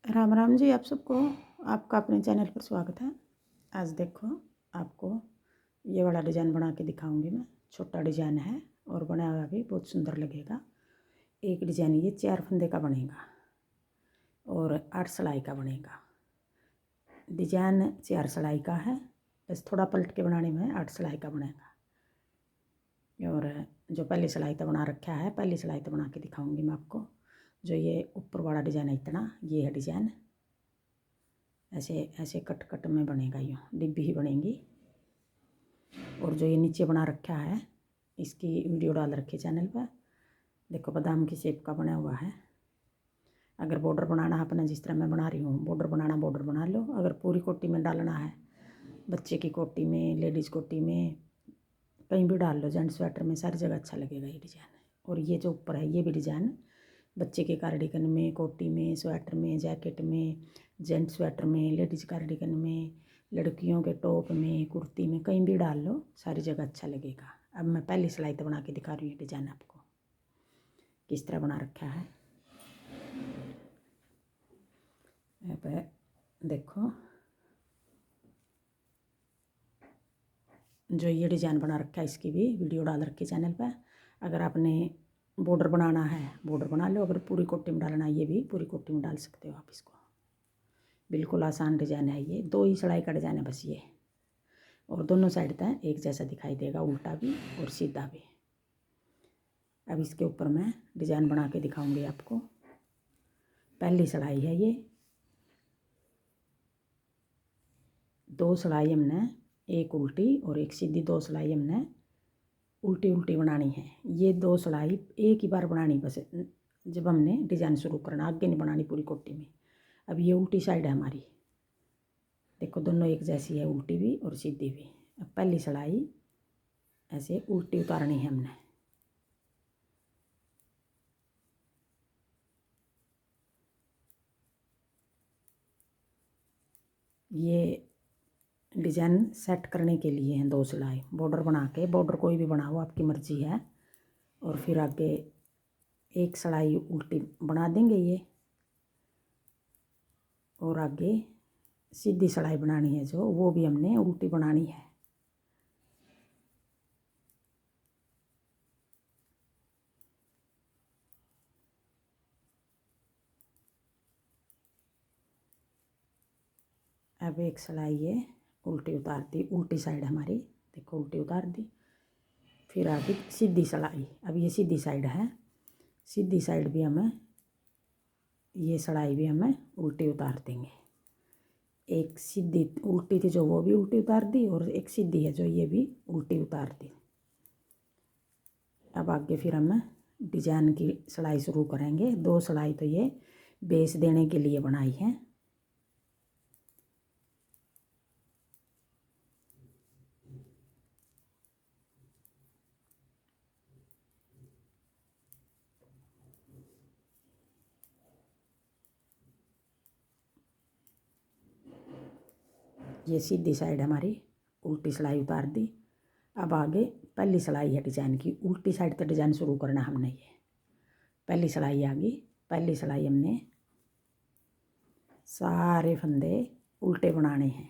राम राम जी। आप सबको आपका अपने चैनल पर स्वागत है। आज देखो, आपको ये वाला डिज़ाइन बना के दिखाऊंगी मैं। छोटा डिज़ाइन है और बना हुआ भी बहुत सुंदर लगेगा। एक डिज़ाइन ये 4 फंदे का बनेगा और 8 सिलाई का बनेगा। डिज़ाइन 4 सिलाई का है, बस थोड़ा पलट के बनाने में 8 सिलाई का बनेगा। और जो पहली सिलाई तो बना रखा है, पहली सिलाई तो बना के दिखाऊंगी मैं आपको। जो ये ऊपर वाला डिज़ाइन है इतना, ये है डिज़ाइन। ऐसे ऐसे कट कट में बनेगा, यूँ डिब्बी ही बनेगी। और जो ये नीचे बना रखा है, इसकी वीडियो डाल रखी चैनल पर। देखो, बादाम की शेप का बना हुआ है। अगर बॉर्डर बनाना है अपना, जिस तरह मैं बना रही हूँ, बॉर्डर बनाना बॉर्डर बना लो। अगर पूरी कोटी में डालना है, बच्चे की कोटी में, लेडीज़ कोटी में, कहीं भी डाल लो, जेंट स्वेटर में, सारी जगह अच्छा लगेगा ये डिज़ाइन। और ये जो ऊपर है, ये भी डिज़ाइन बच्चे के कार्डिगन में, कोटी में, स्वेटर में, जैकेट में, जेंट स्वेटर में, लेडीज़ कार्डिगन में, लड़कियों के टॉप में, कुर्ती में, कहीं भी डाल लो, सारी जगह अच्छा लगेगा। अब मैं पहली सिलाई तो बना के दिखा रही हूँ डिज़ाइन आपको किस तरह बना रखा है। अब देखो, जो ये डिज़ाइन बना रखा है, इसकी भी वीडियो डाल रखी चैनल पर। अगर आपने बॉर्डर बनाना है, बॉर्डर बना लो। अगर पूरी कोटी में डालना है, ये भी पूरी कोटी में डाल सकते हो आप इसको। बिल्कुल आसान डिज़ाइन है ये। 2 ही सिलाई का डिज़ाइन है बस ये। और दोनों साइड तक एक जैसा दिखाई देगा, उल्टा भी और सीधा भी। अब इसके ऊपर मैं डिज़ाइन बना के दिखाऊंगी आपको। पहली सिलाई है ये। 2 सिलाई हमने, एक उल्टी और एक सीधी, 2 सिलाई हमने उल्टी उल्टी बनानी है। ये 2 सिलाई एक ही बार बनानी बस, जब हमने डिज़ाइन शुरू करना, आगे नहीं बनानी पूरी कोटी में। अब ये उल्टी साइड है हमारी। देखो, दोनों एक जैसी है, उल्टी भी और सीधी भी। अब पहली सिलाई ऐसे उल्टी उतारनी है हमने। ये डिज़ाइन सेट करने के लिए हैं 2 सिलाई। बॉर्डर बना के, बॉर्डर कोई भी बनाओ, आपकी मर्ज़ी है। और फिर आगे एक सिलाई उल्टी बना देंगे ये, और आगे सीधी सिलाई बनानी है जो, वो भी हमने उल्टी बनानी है। अब एक सिलाई ये उल्टी उतार दी, उल्टी साइड हमारी, देखो उल्टी उतार दी। फिर आगे सीधी सिलाई। अब ये सीधी साइड है, सीधी साइड भी हमें, ये सिलाई भी हमें उल्टी उतार देंगे। एक सीधी उल्टी थी जो, वो भी उल्टी उतार दी, और एक सीधी है जो, ये भी उल्टी उतार दी। अब आगे फिर हम डिज़ाइन की सिलाई शुरू करेंगे। 2 सिलाई तो ये बेस देने के लिए बनाई है। ये सीधी साइड हमारी, उल्टी सिलाई उतार दी। अब आगे पहली सिलाई है डिज़ाइन की, उल्टी साइड से डिज़ाइन शुरू करना हमने। ये पहली सिलाई आ गई। पहली सिलाई हमने सारे फंदे उल्टे बनाने हैं।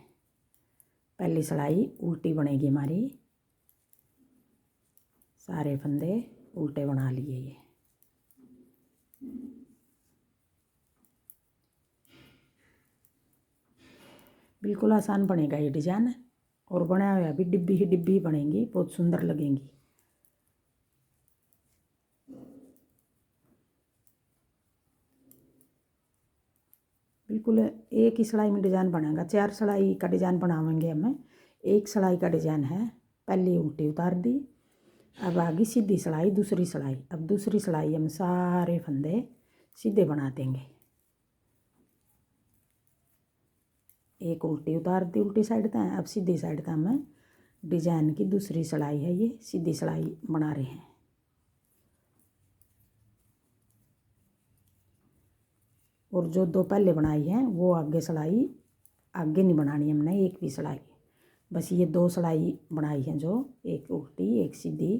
पहली सिलाई उल्टी बनेगी हमारी, सारे फंदे उल्टे बना लिए ये। बिल्कुल आसान बनेगा ये डिज़ाइन, और बना हुआ भी डिब्बी ही डिब्बी बनेगी, बहुत सुंदर लगेंगी। बिल्कुल एक ही सिलाई में डिज़ाइन बनेगा। 4 सिलाई का डिज़ाइन बनाएंगे हमें। एक सिलाई का डिज़ाइन है, पहली उल्टी उतार दी। अब आगे सीधी सिलाई, दूसरी सिलाई। अब दूसरी सिलाई हम सारे फंदे सीधे बना देंगे। एक उल्टी उतार दी उल्टी साइड तक। अब सीधी साइड तक हमें डिज़ाइन की दूसरी सिलाई है, ये सीधी सिलाई बना रहे हैं। और जो 2 पहले बनाई हैं, वो आगे सिलाई आगे नहीं बनानी हमने, एक भी सिलाई, बस ये 2 सिलाई बनाई हैं जो, एक उल्टी एक सीधी,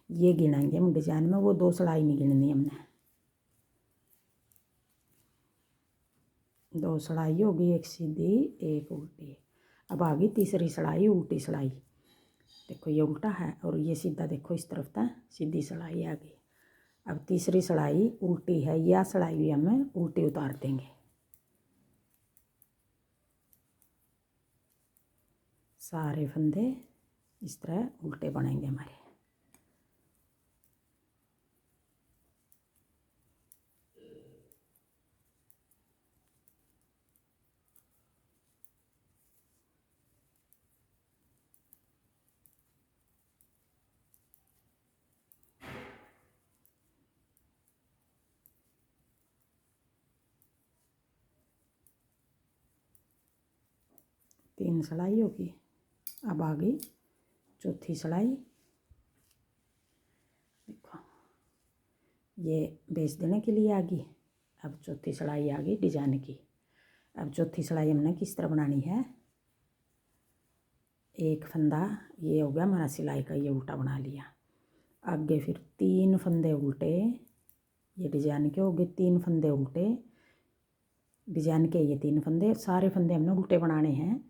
ये गिनेंगे हम डिज़ाइन में। वो 2 सिलाई नहीं गिननी हमने। 2 सिलाई होगी, एक सीधी एक उल्टी। अब आ गई तीसरी सिलाई, उल्टी सिलाई। देखो ये उल्टा है और ये सीधा, देखो इस तरफ था, सीधी सिलाई आ गई। अब तीसरी सिलाई उल्टी है, या सिलाई भी हमें उल्टी उतार देंगे। सारे फंदे इस तरह उल्टे बनेंगे हमारे। तीन सिलाई होगी। अब आ गई चौथी सिलाई। देखो ये बेच देने के लिए आ गई। अब चौथी सिलाई आ गई डिजाइन की। अब चौथी सिलाई हमने किस तरह बनानी है, एक फंदा ये हो गया हमारा सिलाई का, ये उल्टा बना लिया। आगे फिर 3 फंदे उल्टे, ये डिजाइन के हो गए 3 फंदे उल्टे, डिजाइन के ये 3 फंदे, सारे फंदे हमने उल्टे बनाने हैं।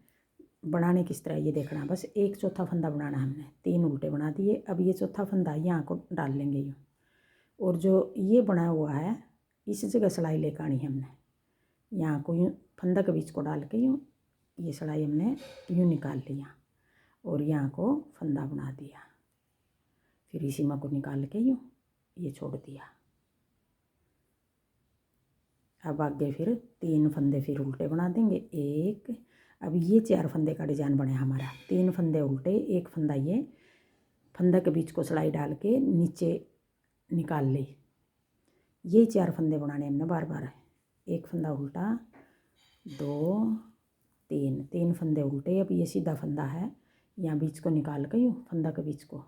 बनाने किस तरह ये देखना, बस एक चौथा फंदा बनाना हमने, 3 उल्टे बना दिए। अब ये चौथा फंदा यहाँ को डाल लेंगे यूँ, और जो ये बना हुआ है इस जगह सिलाई लेकर आनी है हमने, यहाँ को यूँ फंदा के बीच को डाल के यूँ ये सिलाई हमने यूँ निकाल लिया और यहाँ को फंदा बना दिया। फिर इसी में को निकाल के यूँ ये छोड़ दिया। अब आगे फिर 3 फंदे फिर उल्टे बना देंगे, एक। अब ये 4 फंदे का डिजाइन बने हमारा, 3 फंदे उल्टे, एक फंदा ये फंदा के बीच को सिलाई डाल के नीचे निकाल ली। ये 4 फंदे बनाने हमने बार बार, एक फंदा उल्टा, 2 3, 3 फंदे उल्टे। अब ये सीधा फंदा है, यहाँ बीच को निकाल कर यूँ फंदा के बीच को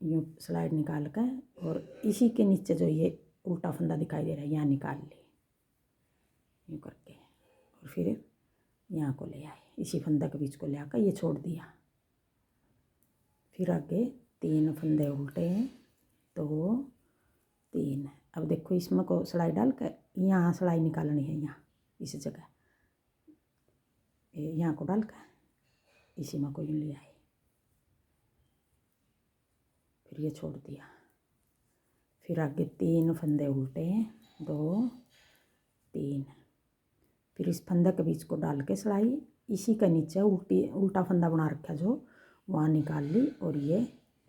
यूँ स्लाइड निकाल कर, और इसी के नीचे जो ये उल्टा फंदा दिखाई दे रहा है यहाँ निकाल ली यूँ करके, और फिर यहाँ को ले आए, इसी फंदा के बीच को ले आकर ये छोड़ दिया। फिर आगे 3 फंदे उल्टे, 2 3। अब देखो इसमें को सिलाई डाल कर यहाँ सिलाई निकालनी है, यहाँ इस जगह यहाँ को डाल कर इसी में को यूँ ले आए, फिर ये छोड़ दिया। फिर आगे 3 फंदे उल्टे, 2 3। फिर इस फंदा के बीच को डाल के सिलाई इसी का नीचे उल्टा फंदा बना रखा जो वहाँ निकाल ली, और ये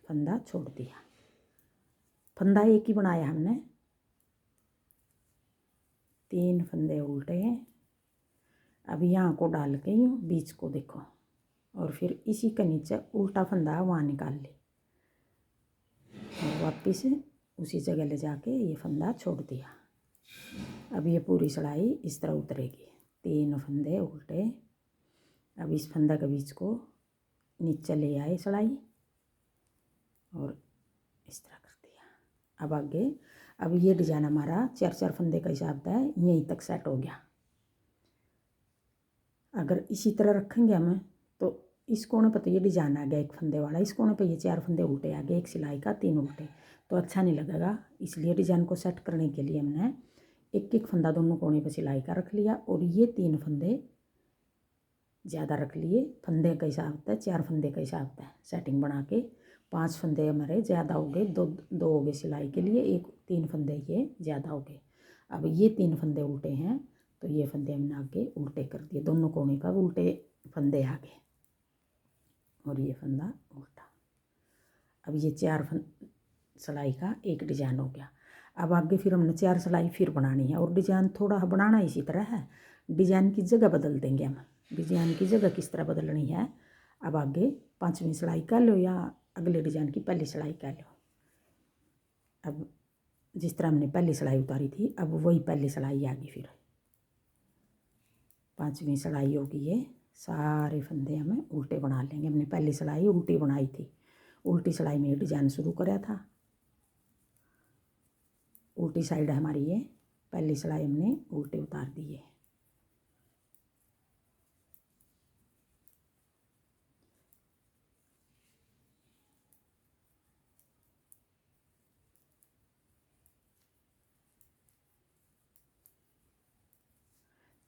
फंदा छोड़ दिया। फंदा एक ही बनाया हमने, 3 फंदे उल्टे। अब यहाँ को डाल के यूँ बीच को देखो, और फिर इसी का नीचे उल्टा फंदा वहाँ निकाल ली, और वापिस उसी जगह ले जाके ये फंदा छोड़ दिया। अब ये पूरी सिलाई इस तरह उतरेगी, 3 फंदे उल्टे। अब इस फंदा के बीच को नीचे ले आए सिलाई, और इस तरह कर दिया। अब आगे, अब ये डिजाइन हमारा 4 फंदे का हिसाब है, यहीं तक सेट हो गया। अगर इसी तरह रखेंगे हमें तो इस कोने पर तो ये डिजाइन आ गया एक फंदे वाला, इस कोने पर ये 4 फंदे उल्टे आ गए, एक सिलाई का 3 उल्टे, तो अच्छा नहीं लगेगा। इसलिए डिजाइन को सेट करने के लिए हमने एक एक फंदा दोनों कोने पर सिलाई का रख लिया, और ये 3 फंदे ज़्यादा रख लिए। फंदे का हिसाब था 4 फंदे का हिसाब था, सेटिंग बना के 5 फंदे हमारे ज़्यादा हो गए, दो हो गए सिलाई के लिए, एक 3 फंदे ये ज़्यादा हो गए। अब ये 3 फंदे उल्टे हैं, तो ये फंदे हमने आगे उल्टे कर दिए, दोनों कोने का उल्टे फंदे आ गए, और ये फंदा उल्टा। अब ये 4 सिलाई का एक डिजाइन हो गया। अब आगे फिर हमने 4 सिलाई फिर बनानी है, और डिजाइन थोड़ा बनाना इसी तरह है, डिजाइन की जगह बदल देंगे हम। डिजाइन की जगह किस तरह बदलनी है, अब आगे 5वीं सिलाई कर लो या अगले डिजाइन की पहली सिलाई कर लो। अब जिस तरह हमने पहली सिलाई उतारी थी, अब वही पहली सिलाई आ गई, फिर 5वीं सिलाई होगी। ये सारे फंदे हमें उल्टे बना लेंगे। हमने पहली सिलाई उल्टी बनाई थी, उल्टी सिलाई में डिजाइन शुरू कराया था, उल्टी साइड हमारी ये पहली सिलाई हमने उल्टे उतार दी है।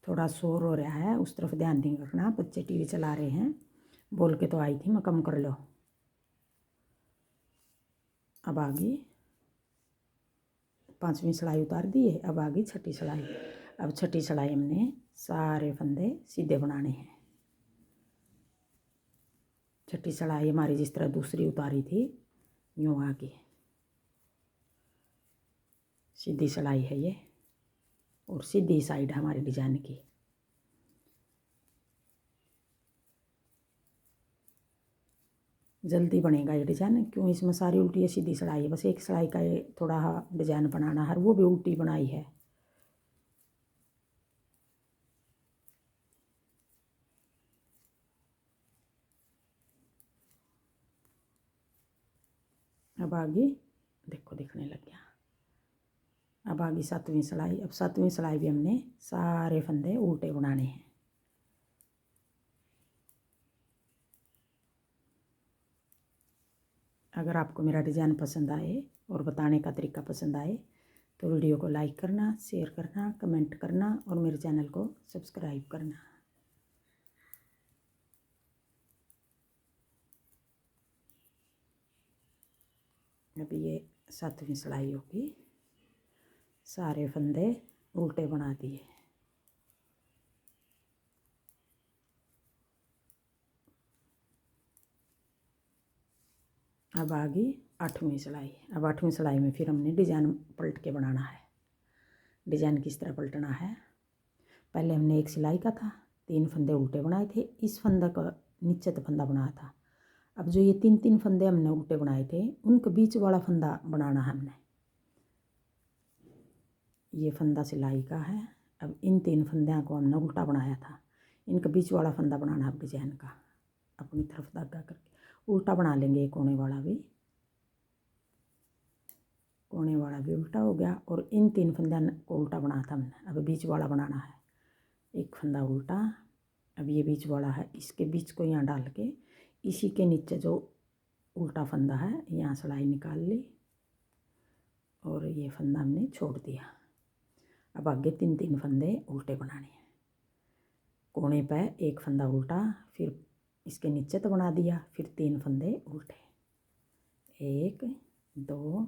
थोड़ा शोर हो रहा है, उस तरफ ध्यान नहीं रखना। बच्चे टीवी चला रहे हैं। बोल के तो आई थी मैं, कम कर लो। अब आगे 5वीं सिलाई उतार दी है। अब आगे 6ठी सिलाई। अब 6ठी सिलाई हमने सारे फंदे सीधे बनाने हैं। 6ठी सिलाई हमारी जिस तरह दूसरी उतारी थी, यूँ आगे सीधी सिलाई है ये, और सीधी साइड हमारी डिजाइन की। जल्दी बनेगा ये डिजाइन, क्यों इसमें सारी उल्टी है सीधी सिलाई है। बस एक सिलाई का ये थोड़ा डिजाइन बनाना है, वो भी उल्टी बनाई है। अब आगे देखो दिखने लग गया। अब आगे 7वीं सिलाई। अब 7वीं सिलाई भी हमने सारे फंदे उल्टे बनाने हैं। अगर आपको मेरा डिज़ाइन पसंद आए और बताने का तरीका पसंद आए तो वीडियो को लाइक करना, शेयर करना, कमेंट करना और मेरे चैनल को सब्सक्राइब करना। अभी ये 7वीं सिलाई होगी। सारे फंदे उल्टे बना दिए। अब आगे 8वीं सिलाई। अब 8वीं सिलाई में फिर हमने डिज़ाइन पलट के बनाना है। डिज़ाइन किस तरह पलटना है, पहले हमने एक सिलाई का था, 3 फंदे उल्टे बनाए थे। इस फंदा का नीचे तो फंदा बनाया था। अब जो ये 3 फंदे हमने उल्टे बनाए थे, उनके बीच वाला फंदा बनाना है हमने। ये फंदा सिलाई का है। अब इन 3 फंदों को हमने उल्टा बनाया था, इनके बीच वाला फंदा बनाना है डिजाइन का। अपनी तरफ धागा करके उल्टा बना लेंगे। ये कोने वाला भी उल्टा हो गया, और इन 3 फंदों को उल्टा बनाया था हमने। अब बीच वाला बनाना है, एक फंदा उल्टा। अब ये बीच वाला है, इसके बीच को यहाँ डाल के इसी के नीचे जो उल्टा फंदा है यहाँ सिलाई निकाल ली, और ये फंदा हमने छोड़ दिया। अब आगे 3 फंदे उल्टे बनाने हैं। कोने पे एक फंदा उल्टा, फिर इसके नीचे तो बना दिया, फिर 3 फंदे उल्टे। 1 2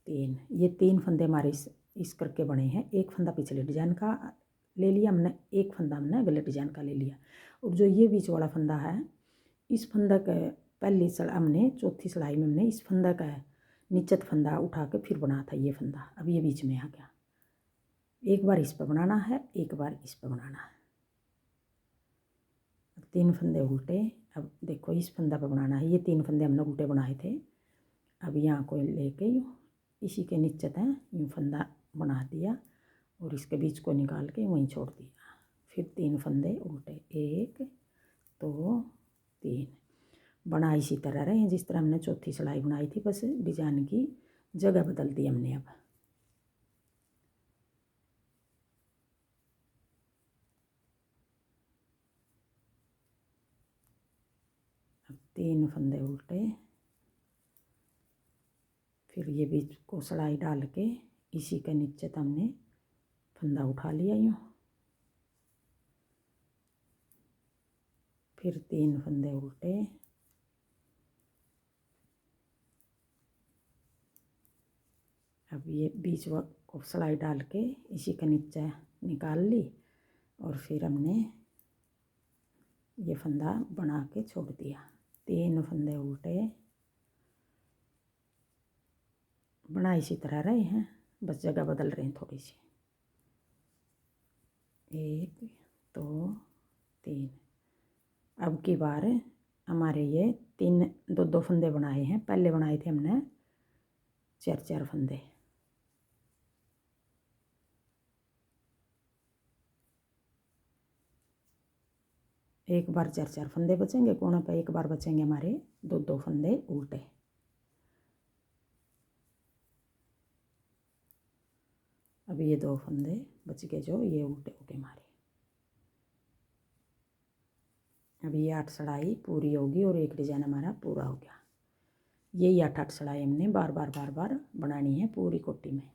3। ये 3 फंदे हमारे इस करके बने हैं। एक फंदा पिछले डिजाइन का ले लिया हमने, एक फंदा हमने अगले डिजाइन का ले लिया। और जो ये बीच वाला फंदा है, इस फंदा का पहली हमने चौथी सिलाई में हमने इस फंदा का नीचे फंदा उठा के फिर बना था ये फंदा। अब ये बीच में आ गया। एक बार इस पर बनाना है, एक बार इस पर बनाना है। 3 फंदे उल्टे। अब देखो इस फंदा पर बनाना है। ये 3 फंदे हमने उल्टे बनाए थे। अब यहाँ को लेके इसी के नीचे तक यूँ फंदा बना दिया, और इसके बीच को निकाल के वहीं छोड़ दिया। फिर 3 फंदे उल्टे, 1 2 3। बना इसी तरह रहे जिस तरह हमने चौथी सिलाई बनाई थी, बस डिजाइन की जगह बदल दी हमने। अब 3 फंदे उल्टे, फिर ये बीच को सिलाई डाल के इसी के नीचे तो हमने फंदा उठा लिया यूँ। फिर 3 फंदे उल्टे, अब ये बीच को सिलाई डाल के इसी के नीचे निकाल ली, और फिर हमने ये फंदा बना के छोड़ दिया। 3 फंदे उल्टे, बना इसी तरह रहे हैं, बस जगह बदल रहे हैं थोड़ी सी। 1 2 3। अब की बार हमारे ये 2 फंदे बनाए हैं। पहले बनाए थे हमने 4 फंदे। एक बार 4 फंदे बचेंगे कोने पे, एक बार बचेंगे हमारे 2 फंदे उल्टे। अब ये 2 फंदे बच गए जो ये उल्टे हो गए हमारे। अब ये 8 सिलाई पूरी होगी और एक डिजाइन हमारा पूरा हो गया। यही 8 सिलाई हमने बार बार बनानी है पूरी कोटी में।